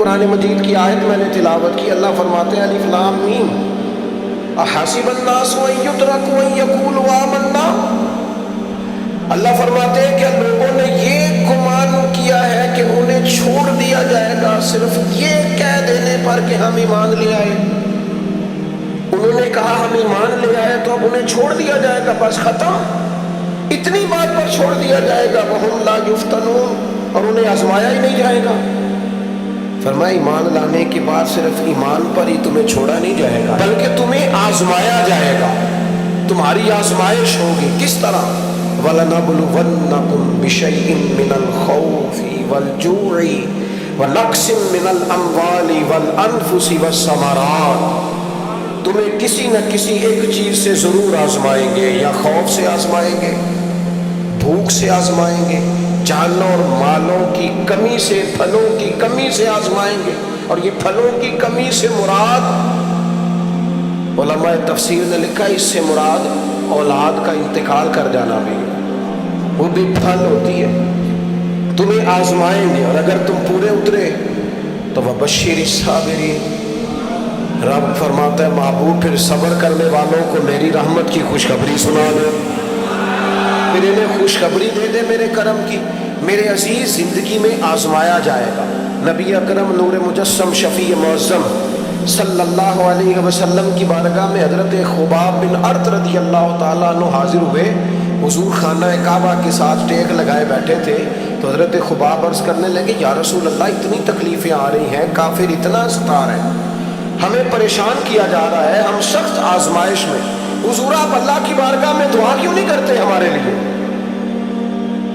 قرآن مجید کی آیت میں نے تلاوت کی، اللہ فرماتے ہیں الف لام میم احسب الناس ان یترکوا ان یقولوا آمنا۔ اللہ فرماتے ہیں کہ لوگوں نے یہ گمان کیا ہے کہ انہیں چھوڑ دیا جائے گا صرف یہ کہہ دینے پر کہ ہم ایمان لے آئے۔ انہوں نے کہا ہم ایمان لے آئے تو اب انہیں چھوڑ دیا جائے گا، بس ختم، اتنی بات پر چھوڑ دیا جائے گا۔ وہم لا یفتنون، اور انہیں آزمایا ہی نہیں جائے گا۔ فرمایا ایمان لانے کے بعد صرف ایمان پر ہی تمہیں چھوڑا نہیں جائے گا بلکہ تمہیں آزمایا جائے گا، تمہاری آزمائش ہوگی۔ کس طرح؟ وَلَنَبْلُوَنَّكُمْ بِشَيْءٍ مِّنَ الْخَوْفِ وَالْجُوعِ وَنَقْصٍ مِّنَ الْأَمْوَالِ وَالْأَنفُسِ وَالثَّمَرَاتِ، تمہیں کسی نہ کسی ایک چیز سے ضرور آزمائیں گے، یا خوف سے آزمائیں گے، بھوک سے آزمائیں گے، جانوں اور مالوں کی کمی سے، پھلوں کی کمی سے آزمائیں گے۔ اور یہ پھلوں کی کمی سے مراد، علماء تفسیر نے لکھا اس سے مراد اولاد کا انتقال کر جانا بھی ہے، وہ بھی پھل ہوتی ہے۔ تمہیں آزمائیں گے اور اگر تم پورے اترے تو وبشر الصابرین، رب فرماتا ہے محبوب پھر صبر کرنے والوں کو میری رحمت کی خوشخبری سنا دو، پھر انہیں خوشخبری دے دے میرے کرم کی۔ میرے عزیز زندگی میں آزمایا جائے گا۔ نبی اکرم نور مجسم شفیع معظم صلی اللہ علیہ وسلم کی بارگاہ میں حضرت خباب بن ارت رضی اللہ تعالیٰ عنہ حاضر ہوئے۔ حضور خانہ کعبہ کے ساتھ ٹیک لگائے بیٹھے تھے تو حضرت خباب عرض کرنے لگے یا رسول اللہ اتنی تکلیفیں آ رہی ہیں، کافر اتنا ستا رہے ہیں، ہمیں پریشان کیا جا رہا ہے، ہم سخت آزمائش میں، حضور آپ اللہ کی بارگاہ میں دعا کیوں نہیں کرتے ہمارے لیے؟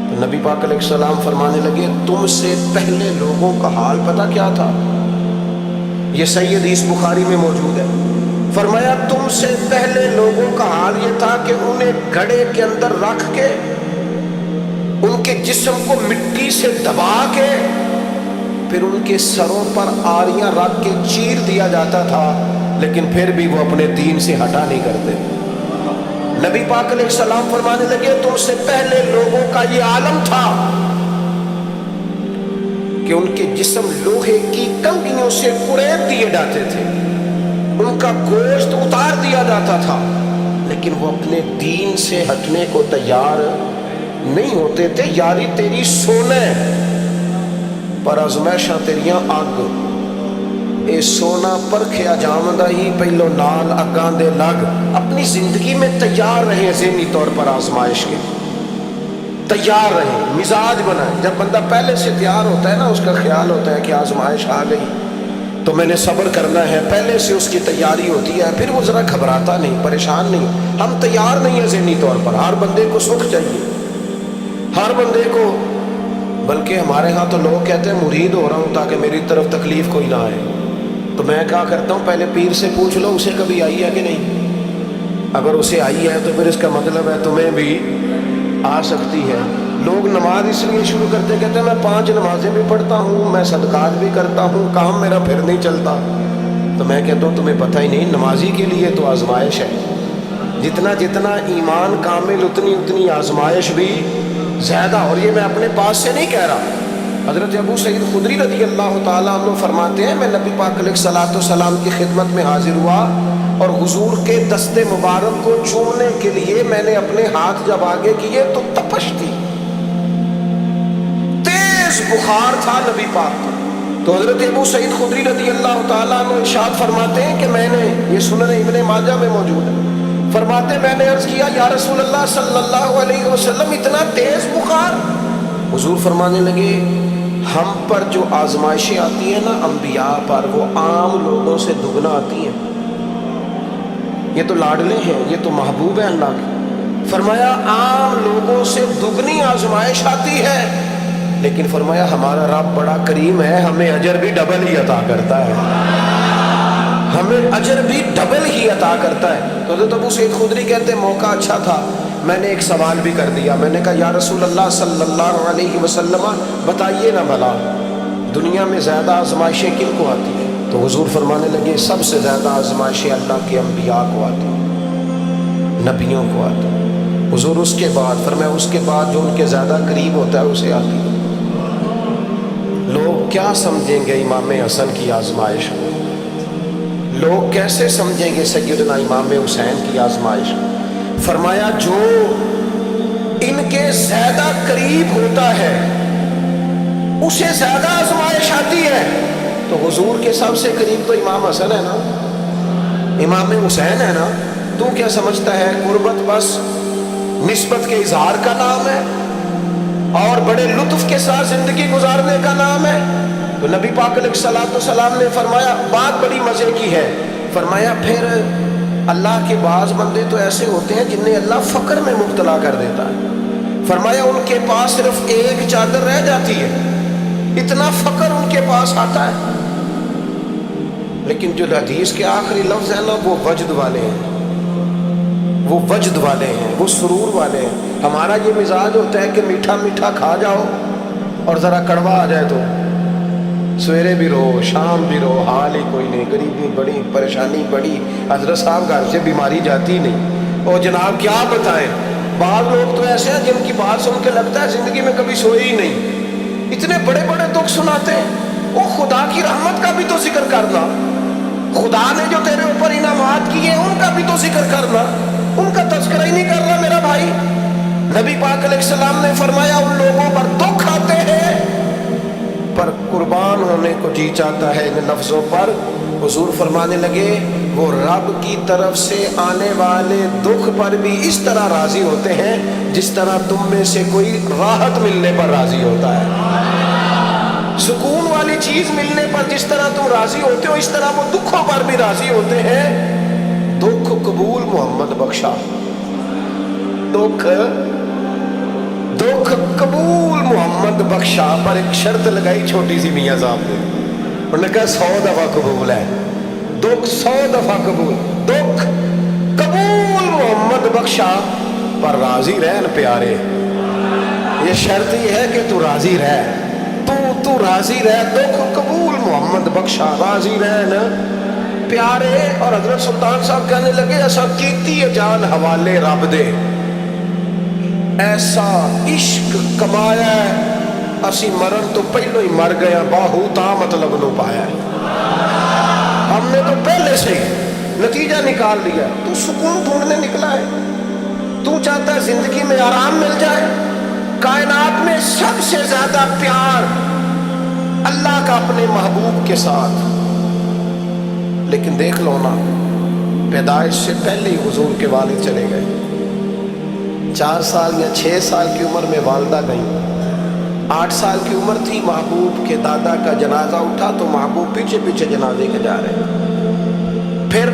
تو نبی پاک علیہ السلام فرمانے لگے تم سے پہلے لوگوں کا حال پتہ کیا تھا؟ یہ صحیح حدیث بخاری میں موجود ہے۔ فرمایا تم سے پہلے لوگوں کا حال یہ تھا کہ انہیں گھڑے کے اندر رکھ کے ان کے جسم کو مٹی سے دبا کے پھر ان کے سروں پر آریاں رکھ کے چیر دیا جاتا تھا، لیکن پھر بھی وہ اپنے دین سے ہٹا نہیں کرتے۔ نبی پاک علیہ السلام فرمانے لگے تم سے پہلے لوگوں کا یہ عالم تھا کہ ان کے جسم لوہے کی کنگھیوں سے کڑیپ دیے جاتے تھے، ان کا گوشت اتار دیا جاتا تھا، لیکن وہ اپنے دین سے ہٹنے کو تیار نہیں ہوتے تھے۔ یاری تیری سونے پر ازمائشاں تیریاں اگ، اے سونا پرکھیا جامدہ ہی پہلو نال اگاں دے لگ۔ اپنی زندگی میں تیار رہیں، ذہنی طور پر آزمائش کے تیار رہیں، مزاج بنائیں۔ جب بندہ پہلے سے تیار ہوتا ہے نا، اس کا خیال ہوتا ہے کہ آزمائش آ گئی تو میں نے صبر کرنا ہے، پہلے سے اس کی تیاری ہوتی ہے، پھر وہ ذرا گھبراتا نہیں، پریشان نہیں۔ ہم تیار نہیں ہیں ذہنی طور پر۔ ہر بندے کو سکھ چاہیے، ہر بندے کو، بلکہ ہمارے ہاں تو لوگ کہتے ہیں مرید ہو رہا ہوں تاکہ میری طرف تکلیف کوئی نہ آئے۔ تو میں کیا کرتا ہوں، پہلے پیر سے پوچھ لو اسے کبھی آئی ہے کہ نہیں، اگر اسے آئی ہے تو پھر اس کا مطلب ہے تمہیں بھی آ سکتی ہے۔ لوگ نماز اس لیے شروع کرتے کہتے ہیں میں 5 نمازیں بھی پڑھتا ہوں، میں صدقات بھی کرتا ہوں، کام میرا پھر نہیں چلتا۔ تو میں کہتا ہوں تمہیں پتہ ہی نہیں، نمازی کے لیے تو آزمائش ہے، جتنا جتنا ایمان کامل اتنی اتنی آزمائش بھی زیادہ۔ اور یہ میں اپنے پاس سے نہیں کہہ رہا، حضرت ابو سعید خدری رضی اللہ تعالیٰ عنہ فرماتے ہیں میں نبی پاک علیہ الصلوۃ والسلام کی خدمت میں حاضر ہوا اور حضور کے دست مبارک کو چومنے کے لیے میں نے اپنے ہاتھ جب آگے کیے تو تپش تھی، تیز بخار تھا نبی پاک کو۔ تو حضرت ابو سعید خدری رضی اللہ تعالیٰ عنہ ارشاد فرماتے ہیں کہ میں نے، یہ سنن ابن ماجہ میں موجود ہے، فرماتے میں نے عرض کیا یا رسول اللہ صلی اللہ علیہ وسلم اتنا تیز بخار؟ حضور فرمانے لگے ہم پر جو آزمائشیں آتی ہیں نا انبیاء پر، وہ عام لوگوں سے دگنا آتی ہیں۔ یہ تو لاڈلے ہیں، یہ تو محبوب ہیں اللہ کے۔ فرمایا عام لوگوں سے دگنی آزمائش آتی ہے، لیکن فرمایا ہمارا رب بڑا کریم ہے، ہمیں اجر بھی ڈبل ہی عطا کرتا ہے، ہمیں اجر بھی ڈبل ہی عطا کرتا ہے۔ تو حضرت ابو سعید خدری کہتے ہیں موقع اچھا تھا، میں نے ایک سوال بھی کر دیا، میں نے کہا یا رسول اللہ صلی اللہ علیہ وسلم بتائیے نا بھلا دنیا میں زیادہ آزمائشیں کن کو آتی ہیں؟ تو حضور فرمانے لگے سب سے زیادہ آزمائشیں اللہ کے انبیاء کو آتی ہیں، نبیوں کو آتی ہیں۔ حضور اس کے بعد فرمایا اس کے بعد جو ان کے زیادہ قریب ہوتا ہے اسے آتی ہے۔ لوگ لوگ کیا سمجھیں گے امام حسن کی آزمائش کو؟ لوگ کیسے سمجھیں گے سیدنا امام حسین کی آزمائش؟ فرمایا جو ان کے زیادہ قریب ہوتا ہے اسے زیادہ آزمائش آتی ہے. تو حضور کے سب سے قریب تو امام حسن ہے نا، امام حسین ہے نا. تو کیا سمجھتا ہے قربت بس نسبت کے اظہار کا نام ہے اور بڑے لطف کے ساتھ زندگی گزارنے کا نام ہے؟ تو نبی پاک علیہ الصلوۃ والسلام نے فرمایا بات بڑی مزے کی ہے. فرمایا پھر اللہ کے بعض بندے تو ایسے ہوتے ہیں جنہیں اللہ فقر میں مبتلا کر دیتا ہے. فرمایا ان کے پاس صرف ایک چادر رہ جاتی ہے، اتنا فقر ان کے پاس آتا ہے. لیکن جو حدیث کے آخری لفظ ہیں نا وہ وجد والے ہیں، وہ وجد والے ہیں، وہ سرور والے ہیں. ہمارا یہ مزاج ہوتا ہے کہ میٹھا میٹھا کھا جاؤ اور ذرا کڑوا آ جائے تو سویرے بھی رو شام بھی رو، حال ہی کوئی نہیں، غریبی بڑی، پریشانی بڑی، حضرت صاحب گھر سے بیماری جاتی نہیں. اور جناب کیا بتائیں، بعض لوگ تو ایسے ہیں جن کی بات سن کے لگتا ہے زندگی میں کبھی سوئے ہی نہیں، اتنے بڑے بڑے دکھ سناتے ہیں. وہ خدا کی رحمت کا بھی تو ذکر کرنا، خدا نے جو تیرے اوپر انعامات کیے ان کا بھی تو ذکر کرنا، ان کا تذکرہ ہی نہیں کر رہا میرا بھائی. نبی پاک علیہ السلام نے فرمایا ان لوگوں پر دکھ آتے ہیں پر قربان ہونے کو جی چاہتا ہے ان لفظوں پر. حضور فرمانے لگے وہ رب کی طرف سے آنے والے دکھ پر بھی اس طرح راضی ہوتے ہیں جس طرح تم میں سے کوئی راحت ملنے پر راضی ہوتا ہے. سکون والی چیز ملنے پر جس طرح تم راضی ہوتے ہو اس طرح وہ دکھوں پر بھی راضی ہوتے ہیں. دکھ قبول محمد بخشا، دکھ قبول محمد بخشا. پر ایک شرط لگائی چھوٹی سی میاں صاحب نے، انہوں نے کہا 100 دفعہ قبول ہے، دکھ 100 دفعہ قبول، دکھ قبول محمد بخشا پر راضی رہن پیارے. یہ شرط یہ ہے کہ تو راضی رہ، تو راضی رہ، دکھ قبول محمد بخشا، راضی رہن پیارے. اور حضرت سلطان صاحب کہنے لگے ایسا کیتی جان حوالے رب دے، ایسا عشق کمایا ہے اسی مرن تو پہلو ہی مر گیا، باہو تا مطلب نو پایا ہے. ہم نے تو پہلے سے نتیجہ نکال لیا. تو سکون ڈھونڈنے نکلا ہے، تو چاہتا ہے زندگی میں آرام مل جائے. کائنات میں سب سے زیادہ پیار اللہ کا اپنے محبوب کے ساتھ. لیکن دیکھ لو نا، پیدائش سے پہلے ہی حضور کے والد چلے گئے. 4 سال یا 6 سال کی عمر میں والدہ گئیں. 8 سال کی عمر تھی، محبوب کے دادا کا جنازہ اٹھا تو محبوب پیچھے پیچھے جنازے کے جا رہے ہیں. پھر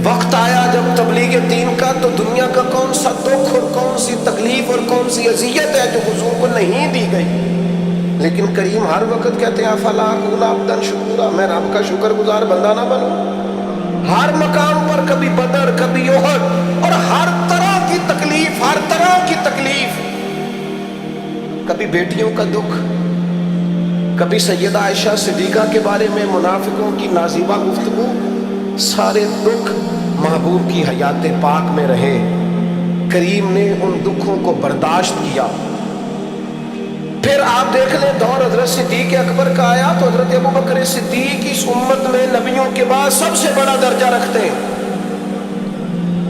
وقت آیا جب تبلیغ دین کا، تو دنیا کا کون سا دکھ اور کون سی تکلیف اور کون سی اذیت ہے جو حضور کو نہیں دی گئی. لیکن کریم ہر وقت کہتے ہیں افلا اکون عبدا شکورا، میں رب کا شکر گزار بندہ نہ بنوں. ہر مقام پر کبھی بدر کبھی احد، اور ہر طرح کی تکلیف، ہر طرح کی تکلیف. کبھی بیٹیوں کا دکھ، کبھی سیدہ عائشہ صدیقہ کے بارے میں منافقوں کی نازیبہ گفتگو. سارے دکھ محبوب کی حیات پاک میں رہے. کریم نے ان دکھوں کو برداشت کیا. پھر آپ دیکھ لیں دور حضرت صدیق اکبر کا آیا تو حضرت ابوبکر صدیق اس امت میں نبیوں کے بعد سب سے بڑا درجہ رکھتے ہیں.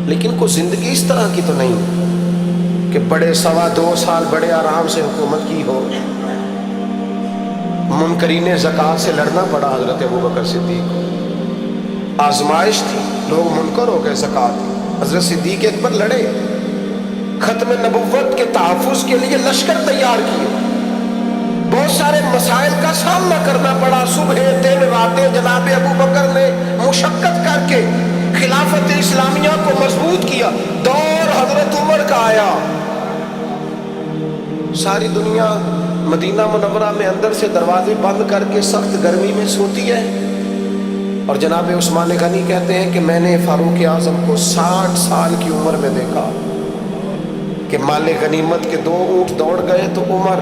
لیکن کوئی زندگی اس طرح کی تو نہیں کہ بڑے 2.25 سال بڑے آرام سے حکومت کی ہو. منکرین زکوٰۃ سے لڑنا پڑا حضرت ابوبکر صدیق. آزمائش تھی، لوگ منکر ہو گئے زکوٰۃ. حضرت صدیق اکبر لڑے، ختم نبوت کے تحفظ کے لیے لشکر تیار کیے. بہت سارے مسائل کا سامنا کرنا پڑا. صبح دن راتیں جناب ابوبکر نے مشقت کر کے خلافت اسلامیہ کو مضبوط کیا. دور حضرت عمر کا آیا. ساری دنیا مدینہ منورہ میں اندر سے دروازے بند کر کے سخت گرمی میں سوتی ہے، اور جناب عثمان غنی کہتے ہیں کہ میں نے فاروق اعظم کو 60 سال کی عمر میں دیکھا کہ مال غنیمت کے 2 اونٹ دوڑ گئے تو عمر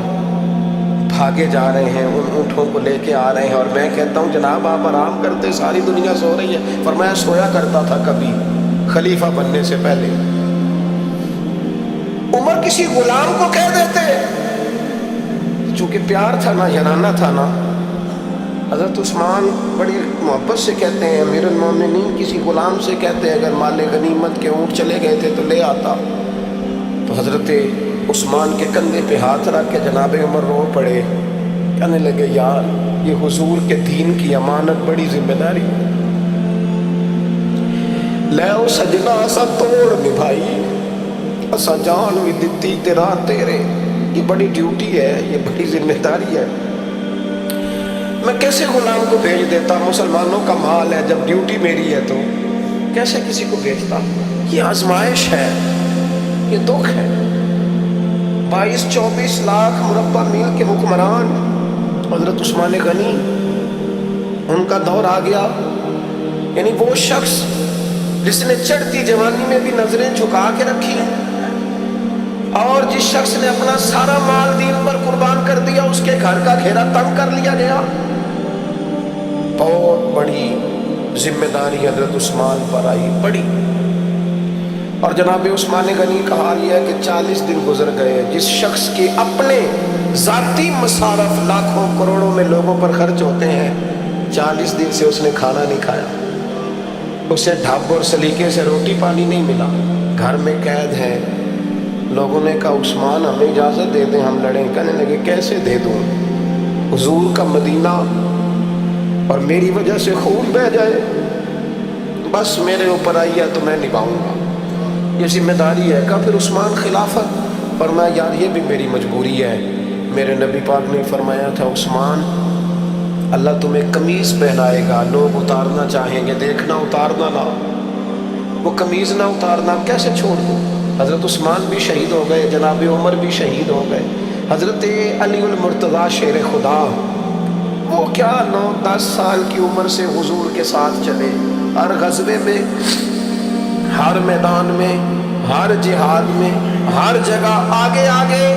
بھاگے جا رہے ہیں، ان اونٹوں کو لے کے آ رہے ہیں. اور میں کہتا ہوں جناب آپ آرام کرتے، ساری دنیا سو رہی ہے. فرمایا سویا کرتا تھا کبھی خلیفہ بننے سے پہلے. عمر کسی غلام کو کہہ دیتے، چونکہ پیار تھا نا، یارانہ تھا نا، حضرت عثمان بڑی محبت سے کہتے ہیں امیر المومنین کسی غلام سے کہتے ہیں اگر مال غنیمت کے اونٹ چلے گئے تھے تو لے آتا. تو حضرت عثمان کے کندھے پہ ہاتھ رکھ کے جناب عمر رو پڑے. کہنے لگے یار یہ حضور کے دین کی امانت بڑی ذمہ داری ہے. لے او سجنا اسا توڑ نبھائی اسا جان بھی دتی تیرا تیرے. یہ بڑی ڈیوٹی ہے, یہ بڑی ذمہ داری ہے. میں کیسے غلام کو بھیج دیتا؟ مسلمانوں کا مال ہے, جب ڈیوٹی میری ہے تو کیسے کسی کو بھیجتا؟ یہ آزمائش ہے, یہ دکھ ہے. 22-24 لاکھ مربع میل کے حکمران حضرت عثمان غنی, ان کا دور آ گیا. یعنی وہ شخص جس نے چڑھتی جوانی میں بھی نظریں جھکا کے رکھی ہیں, اور جس شخص نے اپنا سارا مال دین پر قربان کر دیا, اس کے گھر کا گھیرا تنگ کر لیا گیا. بہت بڑی ذمہ داری حضرت عثمان پر آئی, بڑی. اور جناب عثمان غنی کا حال یہ ہے کہ 40 دن گزر گئے. جس شخص کے اپنے ذاتی مصارف لاکھوں کروڑوں میں لوگوں پر خرچ ہوتے ہیں, 40 دن سے اس نے کھانا نہیں کھایا. اسے ڈھب اور سلیقے سے روٹی پانی نہیں ملا, گھر میں قید ہے. لوگوں نے کہا عثمان ہمیں اجازت دے دیں ہم لڑیں. کہنے لگے کیسے دے دوں؟ حضور کا مدینہ اور میری وجہ سے خون بہہ جائے, بس میرے اوپر آئی ہے تو میں نبھاؤں گا, یہ ذمہ داری ہے. کہا پھر عثمان خلافت؟ فرمایا یار یہ بھی میری مجبوری ہے. میرے نبی پاک نے فرمایا تھا عثمان اللہ تمہیں قمیض پہنائے گا, لوگ اتارنا چاہیں گے, دیکھنا اتارنا نہ, وہ قمیض نہ اتارنا کیسے چھوڑ دوں؟ حضرت عثمان بھی شہید ہو گئے, جناب عمر بھی شہید ہو گئے. حضرت علی المرتضیٰ شیر خدا, وہ کیا 9-10 سال کی عمر سے حضور کے ساتھ چلے, ہر غزوے میں, ہر میدان میں, ہر جہاد میں, ہر جگہ آگے آگے.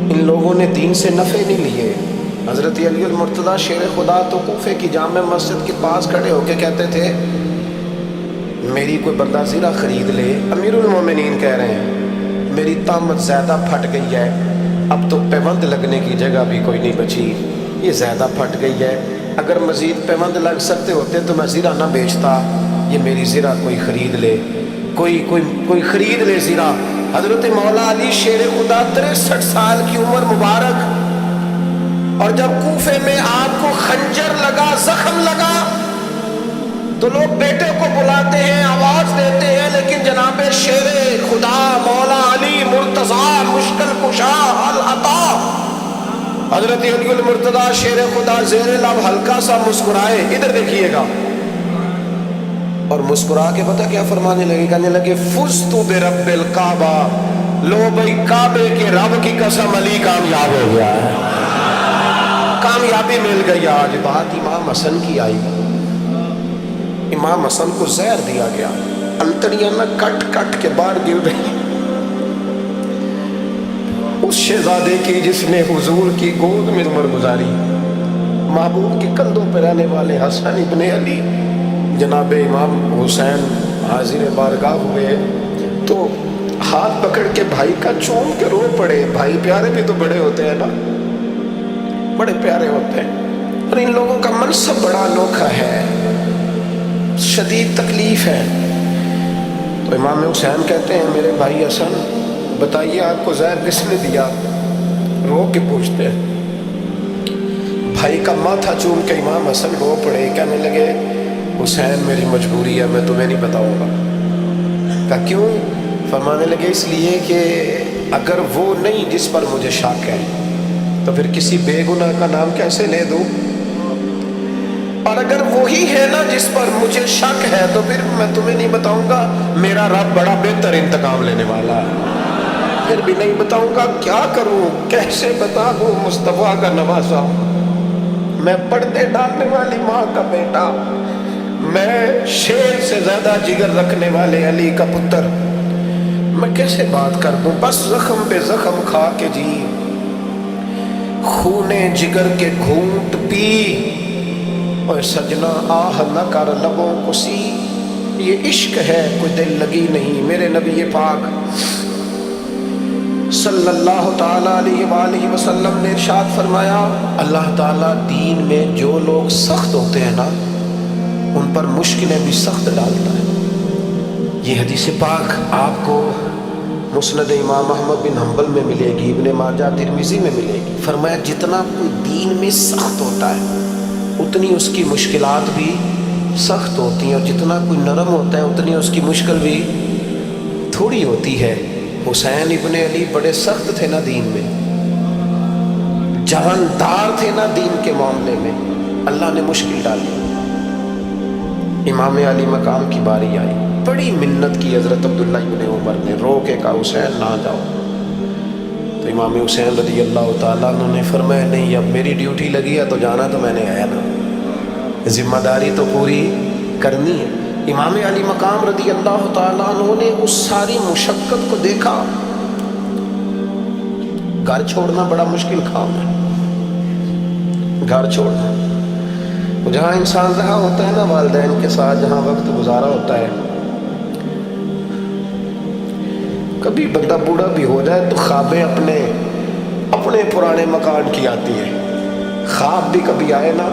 ان لوگوں نے دین سے نفع نہیں لیے. حضرت علی المرتضیٰ شیر خدا تو کوفے کی جامع مسجد کے پاس کھڑے ہو کے کہتے تھے میری کوئی بندہ زیرہ خرید لے. امیر المومنین کہہ رہے ہیں میری طامت زیادہ پھٹ گئی ہے, اب تو پیوند لگنے کی جگہ بھی کوئی نہیں بچی, یہ زیادہ پھٹ گئی ہے. اگر مزید پیوند لگ سکتے ہوتے تو میں زیرہ نہ بیچتا. یہ میری زیرہ کوئی خرید لے, کوئی خرید لے زیرہ. حضرت مولا علی شیر خدا 63 سال کی عمر مبارک, اور جب کوفے میں آپ کو خنجر لگا, زخم لگا, تو لوگ بیٹے کو بلاتے ہیں, آواز دیتے ہیں, لیکن جناب شیر خدا مولا علی مرتضیٰ مشکل کشا العطا حضرت علی المرتضیٰ شیر خدا زیر لب ہلکا سا مسکرائے, ادھر دیکھیے گا, اور مسکرا کے پتہ کیا فرمانے لگے؟ کہنے لگے فزت برب الکعبہ, لو بھائی کعبے کے رب کی قسم علی کامیاب ہو گیا ہے, کامیابی مل گئی. آج بات امام حسن کی آئی, امام حسن کو زہر دیا گیا, انتڑیاں نہ کٹ کٹ کے باہر گر رہی. اس شہزادے کی جس نے حضور کی گود میں عمر گزاری, محبوب کے کندھوں پہ رہنے والے حسن ابن علی, جناب امام حسین حاضر بارگاہ ہوئے تو ہاتھ پکڑ کے بھائی کا چوم کے رو پڑے. بھائی پیارے بھی تو بڑے ہوتے ہیں نا, بڑے پیارے ہوتے ہیں, اور ان لوگوں کا منصب بڑا انوکھا ہے, شدید تکلیف ہے. تو امام حسین کہتے ہیں میرے بھائی حسن بتائیے آپ کو زہر کس نے دیا؟ رو کے پوچھتے ہیں. بھائی کا ماتھا چوم کے امام حسن رو پڑے, کہنے لگے حسین میری مجبوری ہے, میں تمہیں نہیں بتاؤں گا. کہا کیوں؟ فرمانے لگے اس لیے کہ اگر وہ نہیں جس پر مجھے شک ہے تو پھر کسی بے گناہ کا نام کیسے لے دوں, اور اگر وہی ہے نا جس پر مجھے شک ہے تو پھر میں تمہیں نہیں بتاؤں گا. میرا رب بڑا بہتر انتقام لینے والا ہے, پھر بھی نہیں بتاؤں گا. کیا کروں, کیسے بتا دوں مصطفیٰ کا نوازا, میں پردے ڈالنے والی ماں کا بیٹا, میں شیر سے زیادہ جگر رکھنے والے علی کا پتر, میں کیسے بات کر دوں؟ بس زخم پہ زخم کھا کے جی, خونے جگر کے گھونٹ پی, اور سجنا آہ نہ کر لبوں کو سی, یہ عشق ہے کوئی دل لگی نہیں. میرے نبی پاک صلی اللہ تعالیٰ علیہ وآلہ وسلم نے ارشاد فرمایا، اللہ تعالیٰ دین میں جو لوگ سخت ہوتے ہیں نا ان پر مشکلیں بھی سخت ڈالتا ہے۔ یہ حدیث پاک آپ کو مسند امام احمد بن حنبل میں ملے گی، ابن ماجہ ترمذی میں ملے گی۔ فرمایا جتنا کوئی دین میں سخت ہوتا ہے اتنی اس کی مشکلات بھی سخت ہوتی ہیں، اور جتنا کوئی نرم ہوتا ہے اتنی اس کی مشکل بھی تھوڑی ہوتی ہے۔ حسین ابن علی بڑے سخت تھے نا دین میں، جاندار تھے نا دین کے معاملے میں، اللہ نے مشکل ڈالی۔ امام علی مقام کی باری آئی، بڑی منت کی حضرت عبداللہ ابن عمر نے، رو کے کہا حسین نہ جاؤ۔ تو امام حسین رضی اللہ تعالیٰ عنہ نے فرمایا نہیں، اب میری ڈیوٹی لگی ہے تو جانا تو میں نے ہے نا، ذمہ داری تو پوری کرنی ہے۔ امام علی مقام رضی اللہ تعالیٰ عنہ نے اس ساری مشقت کو دیکھا۔ گھر چھوڑنا بڑا مشکل کام ہے، گھر چھوڑنا، جہاں انسان رہا ہوتا ہے نا والدین کے ساتھ، جہاں وقت گزارا ہوتا ہے۔ کبھی بندہ بوڑھا بھی ہو جائے تو خوابیں اپنے پرانے مکان کی آتی ہے، خواب بھی کبھی آئے نا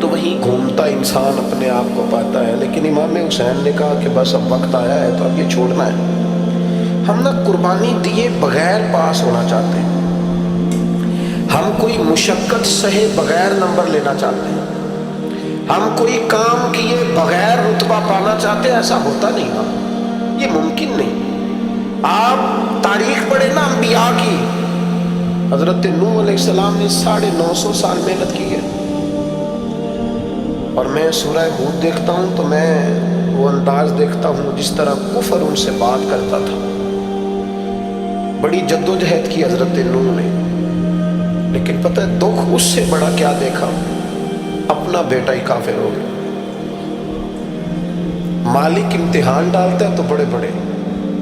تو وہیں گھومتا انسان اپنے آپ کو پاتا ہے۔ لیکن امام حسین نے کہا کہ بس اب وقت آیا ہے تو اب یہ چھوڑنا ہے۔ ہم نہ قربانی دیے بغیر پاس ہونا چاہتے ہیں، ہم کوئی مشقت سہے بغیر نمبر لینا چاہتے ہیں، ہم کوئی کام کیے بغیر رتبہ پانا چاہتے ہیں۔ ایسا ہوتا نہیں نا، یہ ممکن نہیں۔ آپ تاریخ پڑھیں نا انبیاء کی، حضرت نوح علیہ السلام نے 950 سال محنت کی ہے، اور میں سورہ ہود دیکھتا ہوں تو میں وہ انداز دیکھتا ہوں جس طرح کفر ان سے بات کرتا تھا۔ بڑی جدوجہد کی حضرت نوح نے، لیکن پتہ ہے دکھ اس سے بڑا کیا دیکھا، اپنا بیٹا ہی کافر ہو گیا۔ مالک امتحان ڈالتا ہے تو بڑے بڑے،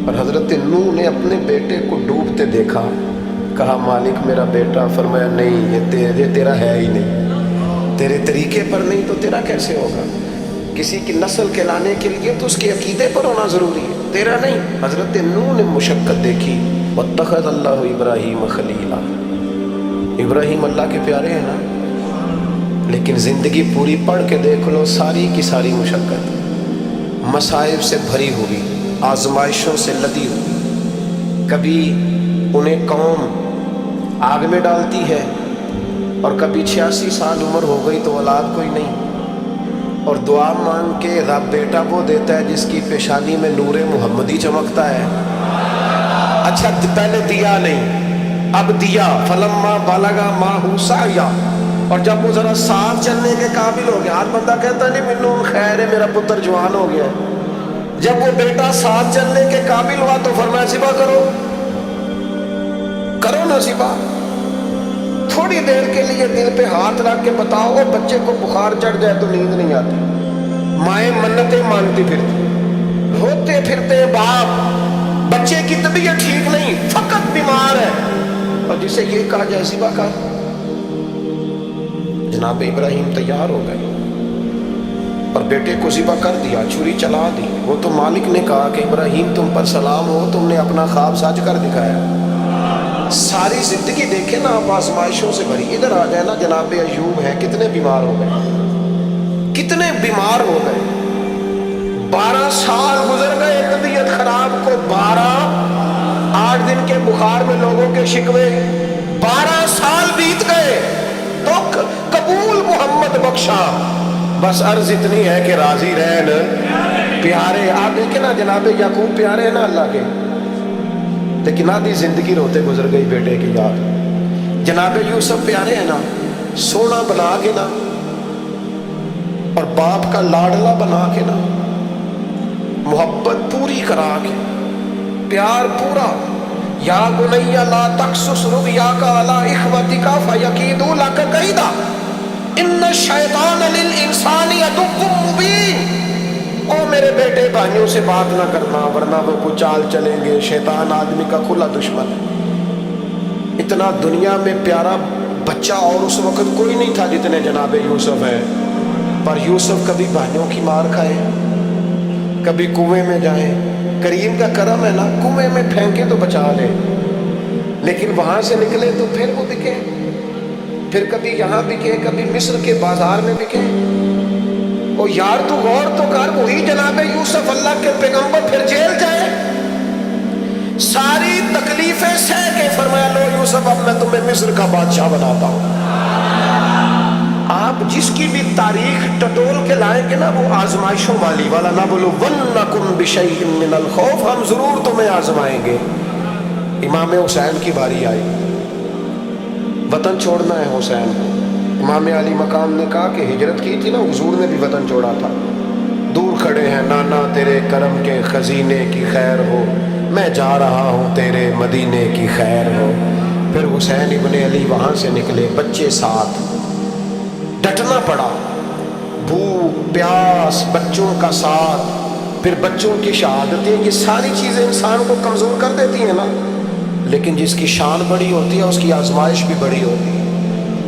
اور حضرت نوح نے اپنے بیٹے کو ڈوبتے دیکھا، کہا مالک میرا بیٹا، فرمایا نہیں یہ تیرا ہے ہی نہیں، تیرے طریقے پر نہیں تو تیرا کیسے ہوگا؟ کسی کی نسل کہلانے کے لیے تو اس کے عقیدے پر ہونا ضروری ہے، تیرا نہیں۔ حضرت نوح نے مشقت دیکھی، واتخذ اللہ ابراہیم خلیلا، ابراہیم اللہ کے پیارے ہیں نا، لیکن زندگی پوری پڑھ کے دیکھ لو، ساری کی ساری مشقت مصائب سے بھری ہوئی، آزمائشوں سے لدی ہوئی۔ کبھی انہیں قوم آگ میں ڈالتی ہے، اور کبھی 86 سال عمر ہو گئی تو اولاد کوئی نہیں، اور دعا مانگ کے رب بیٹا وہ دیتا ہے جس کی پیشانی میں نور محمدی چمکتا ہے۔ اچھا پہلے دیا نہیں، اب دیا، فلما بلغا معہ سعیا، اور جب وہ ذرا ساتھ چلنے کے قابل ہو گیا، ہر بندہ کہتا نہیں منوں خیر ہے میرا پتر جوان ہو گیا، جب وہ بیٹا ساتھ چلنے کے قابل ہوا تو فرمایا ذبح کرو نا ذبح۔ تھوڑی دیر کے لیے دل پہ ہاتھ رکھ کے بتاؤ، وہ بچے کو بخار چڑھ جائے تو نیند نہیں آتی، مائیں منتیں مانگتی پھرتی، روتے پھرتے باپ، بچے کی طبیعت ٹھیک نہیں، فقط بیمار ہے، اور جسے یہ کہا جائے ذبح کر۔ جناب ابراہیم تیار ہو گئے اور بیٹے کو ذبح کر دیا، چھری چلا دی۔ وہ تو مالک نے کہا کہ ابراہیم تم پر سلام ہو، تم نے اپنا خواب سچ کر دکھایا۔ ساری زندگی دیکھیں نا آپ آزمائشوں سے بھری۔ ادھر آ جائے نا جناب ایوب ہے، کتنے بیمار ہو گئے، کتنے بیمار ہو گئے، 12 سال گزر گئے طبیعت خراب کو، 8 دن کے بخار میں لوگوں کے شکوے، 12 سال بیت گئے تو قبول محمد بخشا۔ بس عرض اتنی ہے کہ راضی رہن پیارے۔ آپ دیکھیں نا جناب یعقوب پیارے ہیں نا اللہ کے، لیکن آدھی زندگی روتے گزر گئی بیٹے کی یاد۔ جناب یوسف پیارے ہیں نا، سونا بنا کے نا، اور باپ کا لاڈلا بنا کے نا، محبت پوری کرا کے، پیار پورا۔ یا بنی لا تقصص رؤیاک علی اخوتک فیکیدوا لک کیدا ان الشیطان للانسان عدو مبین۔ او میرے بیٹے بھائیوں سے بات نہ کرنا ورنہ وہ کچھ چال چلیں گے، شیطان آدمی کا کھلا دشمن ہے۔ اتنا دنیا میں پیارا بچہ اور اس وقت کوئی نہیں تھا جتنے جناب یوسف ہیں، پر یوسف کبھی بھائیوں کی مار کھائے، کبھی کنویں میں جائیں۔ کریم کا کرم ہے نا، کنویں میں پھینکے تو بچا لے، لیکن وہاں سے نکلے تو پھر وہ بکے، پھر کبھی یہاں بکے، کبھی مصر کے بازار میں بکے۔ او یار تو غور تو کر، وہی جناب یوسف اللہ کے پیغمبر پھر جیل جائے، ساری تکلیفیں سہ کے فرمایا لو یوسف اب میں تمہیں مصر کا بادشاہ بناتا ہوں۔ آپ جس کی بھی تاریخ ٹٹول کے لائیں گے نا وہ آزمائشوں والی والا، نہ بولو وَلْنَكُمْ بِشَيْءٍ مِّنَ الْخَوْفِ، ہم ضرور تمہیں آزمائیں گے۔ امام حسین کی باری آئی، وطن چھوڑنا ہے حسین کو۔ امام علی مقام نے کہا کہ ہجرت کی تھی نا، حضور نے بھی وطن چھوڑا تھا۔ دور کھڑے ہیں نانا تیرے کرم کے خزینے کی خیر ہو، میں جا رہا ہوں تیرے مدینے کی خیر ہو۔ پھر حسین ابن علی وہاں سے نکلے، بچے ساتھ، ڈٹنا پڑا، بھوک پیاس، بچوں کا ساتھ، پھر بچوں کی شہادتیں، یہ ساری چیزیں انسان کو کمزور کر دیتی ہیں نا، لیکن جس کی شان بڑی ہوتی ہے اس کی آزمائش بھی بڑی ہوتی ہے۔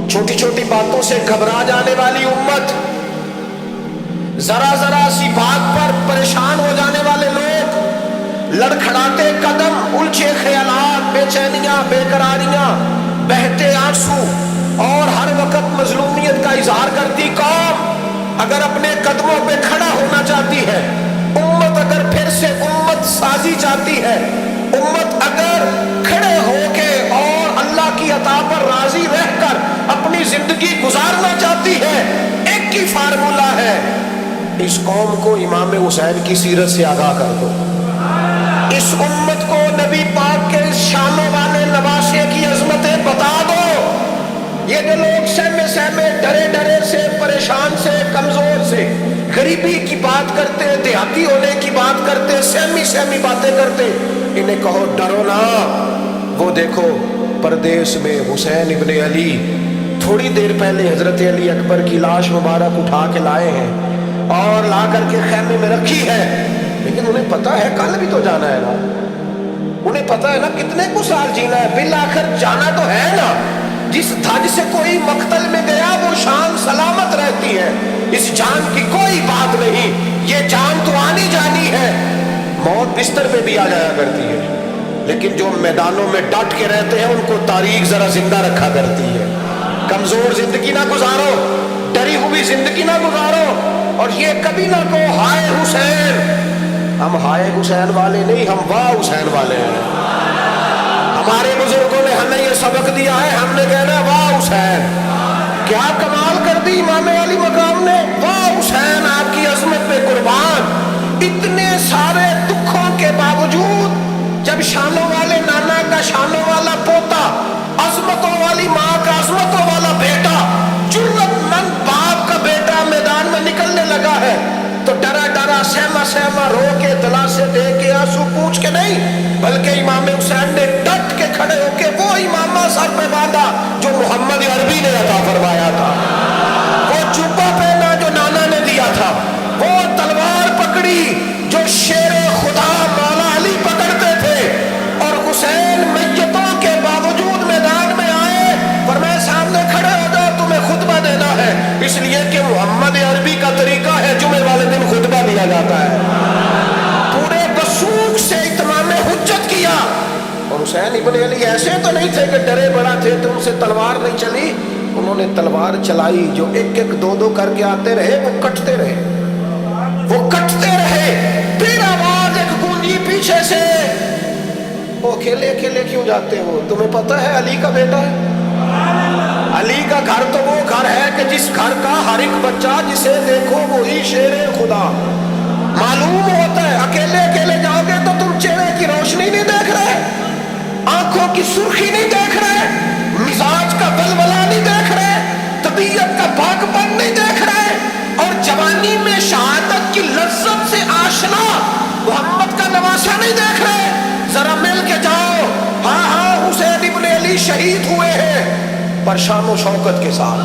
چھوٹی چھوٹی باتوں سے گھبرا جانے والی امت، ذرا ذرا سی بات پر پریشان ہو جانے والے لوگ، لڑکھڑاتے قدم، الجھے خیالات، بے چینیاں، بے قراریاں، بہتے آنسو اور ہر وقت مظلومیت کا اظہار کرتی قوم اگر اپنے قدموں پہ کھڑا ہونا چاہتی ہے، امت اگر پھر سے امت سازی چاہتی ہے، امت اگر کھڑے ہو کے اور اللہ کی عطا پر راضی رہ کر اپنی زندگی گزارنا چاہتی ہے، ایک ہی فارمولہ ہے، اس قوم کو امام حسین کی سیرت سے آگاہ کر دو، اس امت کو نبی پاک کے شانوں والے نواسے کی عظمتیں بتا دو۔ یہ جو لوگ سہمے سہمے، ڈرے ڈرے سے، پریشان سے، کمزور سے، غریبی کی بات کرتے، دیہاتی ہونے کی بات کرتے، سہمی سہمی باتیں کرتے، انہیں کہو ڈرو نا، وہ دیکھو پردیس میں حسین ابن علی تھوڑی دیر پہلے حضرت علی اکبر کی لاش مبارک اٹھا کے لائے ہیں اور لا کر کے خیمے میں رکھی ہے، لیکن انہیں پتا ہے کل بھی تو جانا ہے نا، انہیں پتا ہے نا کتنے کو سال جینا ہے، بالآخر جانا تو ہے نا۔ جس دھج سے کوئی مقتل میں گیا وہ شان سلامت رہتی ہے، اس جان کی کوئی بات نہیں، یہ جان تو آنی جانی ہے، موت بستر پہ بھی آ جایا کرتی ہے، لیکن جو میدانوں میں ڈٹ کے رہتے ہیں ان کو تاریخ ذرا زندہ رکھا کرتی ہے۔ کمزور زندگی نہ گزارو، ڈری ہوئی زندگی نہ گزارو، اور یہ کبھی نہ کہو ہائے حسین، ہم ہائے حسین والے نہیں، ہم واہ حسین والے ہیں۔ ہمارے بزرگوں نے ہمیں یہ سبق دیا ہے، ہم نے کہنا واہ حسین، کیا کمال کر دی امام علی مقام نے، واہ حسین آپ کی عظمت پہ قربان۔ اتنے سارے دکھوں کے باوجود جب شانوں والے نانا کا شانوں والا پوتا، عظمتوں والی ماں کا عظمتوں والا بیٹا، جرت مند باپ کا بیٹا میدان میں نکلنے لگا ہے تو ڈرا ڈرا، سہما سہما، رو کے، دلاسے دے کے، آنسو پوچھ کے نہیں، بلکہ امام حسین نے ڈٹ کے کھڑے ہو کے وہ امامہ سر پہ باندھا جو محمد عربی نے عطا فرمایا تھا، وہ جبہ پہنا جو نانا نے دیا تھا، وہ تلوار پکڑی جو شیر خدا مولا علی پکڑتے تھے، اور حسین میتوں کے باوجود میدان میں آئے، فرمایا سامنے کھڑے ہو جاؤ، تمہیں خطبہ دینا ہے، اس لیے کہ محمد عربی کا طریقہ ہے جمعے والے دن خطبہ دیا جاتا ہے۔ پورے وثوق سے اتمام حجت کیا، اور حسین ابن علی ایسے تو نہیں تھے کہ ڈرے بڑا تھے تو ان سے تلوار نہیں چلی، انہوں نے تلوار چلائی، جو ایک ایک دو دو کر کے آتے رہے وہ کٹتے رہے، وہ کٹتے رہے، پھر آواز ایک گونجی پیچھے سے، وہ اکیلے اکیلے کیوں جاتے ہو، تمہیں پتہ ہے علی کا بیٹا ہے، علی کا گھر تو وہ گھر ہے کہ جس گھر کا ہر ایک بچہ جسے دیکھو وہی شیر خدا، معلوم ہوتا ہے، اکیلے اکیلے جاؤ گے تو تم چہرے کی روشنی نہیں دیکھ رہے، آنکھوں کی سرخی نہیں دیکھ رہے، مزاج کا ولولہ نہیں دیکھ رہے، طبیعت کا پاک پن نہیں دیکھ رہے، اور جوانی میں شہادت کی لذت سے آشنا محمد کا نواسا نہیں دیکھ رہے، ذرا مل کے جاؤ، ہاں ہاں حسین ابن علی شہید ہوئے ہیں پر شان و شوکت کے ساتھ،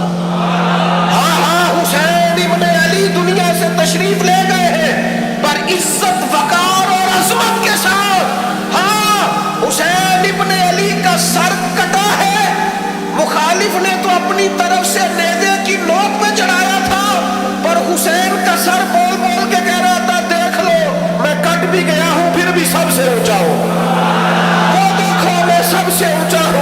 ہاں ہاں حسین ابن علی دنیا سے تشریف لے گئے ہیں پر عزت، وقار اور عظمت کے ساتھ، ہاں حسین ابن علی کا سر کٹا ہے، مخالف نے تو اپنی طرف سے نیزے کی نوک پہ چڑھایا تھا، پر حسین کا سر بول بول کے کہہ رہا تھا دیکھ لو میں کٹ بھی گیا ہوں پھر بھی سب سے اونچا ہوں، وہ دیکھو میں سب سے اونچا ہوں۔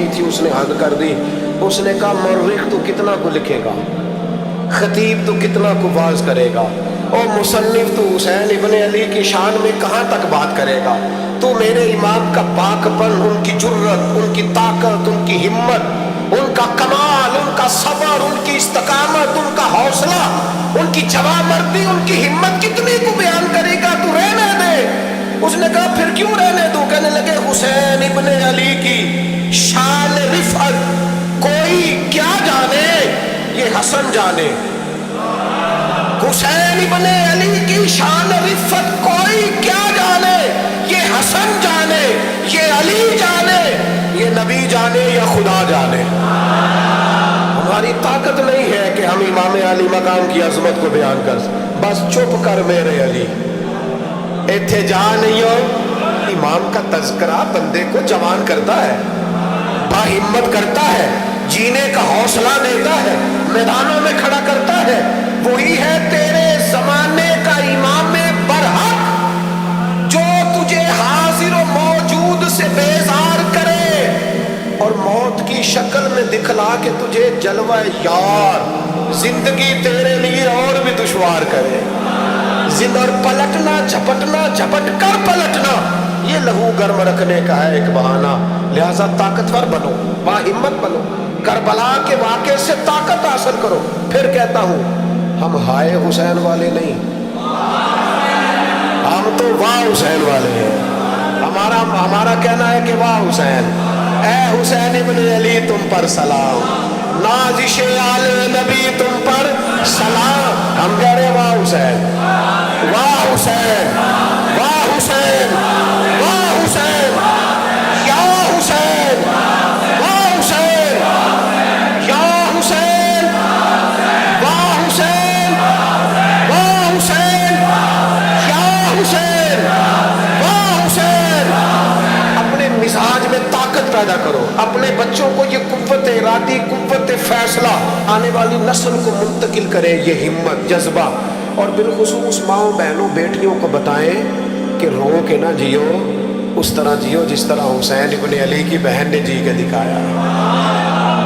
کی تھی اس نے حل کر دی. اس نے کہا مورخ تو کتنا کو لکھے گا, خطیب تو کتنا کو واز کرے گا, اور مصنف تو حسین ابن علی کی شان میں کہاں تک بات کرے گا. تو میرے امام کا پاک پن, ان کی جرت, ان کی طاقت, ان کی ہمت, ان کا کمال, ان کا صبر, ان کی استقامت, ان کا حوصلہ, ان کی جوامردی, ان کی ہمت کتنی کو بیان کرے گا, تو رہنے دے. اس نے کہا پھر کیوں رہنے دو؟ کہنے لگے حسین ابن علی کی شان رفعت کوئی کیا جانے, یہ حسن جانے. حسین ابن علی کی شان رفعت کوئی کیا جانے, یہ حسن جانے, یہ علی جانے, یہ نبی جانے یا خدا جانے. ہماری طاقت نہیں ہے کہ ہم امام علی مقام کی عظمت کو بیان کر سکیں. بس چپ کر میرے علی, ایتھے جا نہیں ہو. امام کا تذکرہ بندے کو جوان کرتا ہے, باہمت کرتا ہے, جینے کا حوصلہ دیتا ہے, میدانوں میں کھڑا کرتا ہے. وہی ہے تیرے زمانے کا امام برحق, جو تجھے حاضر و موجود سے بیزار کرے اور موت کی شکل میں دکھلا کے تجھے جلوہ یار, زندگی تیرے لیے اور بھی دشوار کرے. اور پلٹنا, جھپٹنا, جھپٹ کر پلٹنا, یہ لہو گرم رکھنے کا ہے ایک بہانہ. لہذا طاقتور بنو, باہمت بنو, کربلا کے واقعے سے طاقت حاصل کرو. پھر کہتا ہوں ہم ہائے حسین والے نہیں, ہم تو واہ حسین والے ہیں. ہمارا کہنا ہے کہ واہ حسین, اے حسین ابن علی تم پر سلام, نازش آل نبی تم پر سلام. ہم کہہ رہے واہ حسین, واہ حسین, واہ حسین, واہ حسین, یا حسین, واہ حسین, یا حسین, واہ حسین, واہ حسین, یا حسین, واہ حسین. اپنے مزاج میں طاقت پیدا کرو, اپنے بچوں کو یہ قوت ارادی, قوت فیصلہ آنے والی نسل کو منتقل کرے, یہ ہمت, جذبہ. اور بالخصوص ماؤں, بہنوں, بیٹیوں کو بتائیں کہ رو کے نہ جیو, اس طرح جیو جس طرح حسین ابن علی کی بہن نے جی کے دکھایا.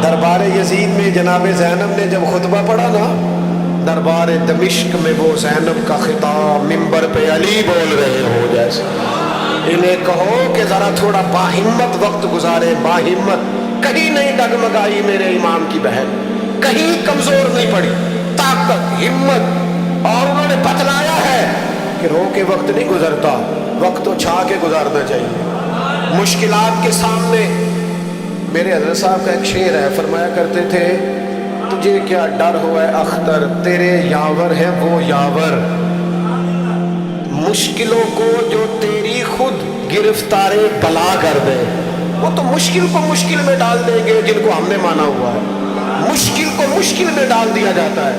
دربار یزید میں جناب زینب نے جب خطبہ پڑھا نا, دربار دمشق میں وہ زینب کا خطاب منبر پہ علی بول رہے ہو جیسے. انہیں کہو کہ ذرا تھوڑا باہمت وقت گزارے, باہمت. کہیں نہیں ڈگمگائی میرے امام کی بہن, کہیں کمزور نہیں پڑی, طاقت, ہمت. اور انہوں نے بتلایا ہے کہ رو کے وقت نہیں گزرتا, وقت تو چھا کے گزارنا چاہیے. مشکلات کے سامنے میرے حضرت صاحب کا ایک شعر ہے, فرمایا کرتے تھے تجھے کیا ڈر ہوا ہے اختر, تیرے یاور ہے وہ یاور. مشکلوں کو جو تیری خود گرفتار بلا کر دے, وہ تو مشکل کو مشکل میں ڈال دیں گے جن کو ہم نے مانا ہوا ہے. مشکل کو مشکل میں ڈال دیا جاتا ہے.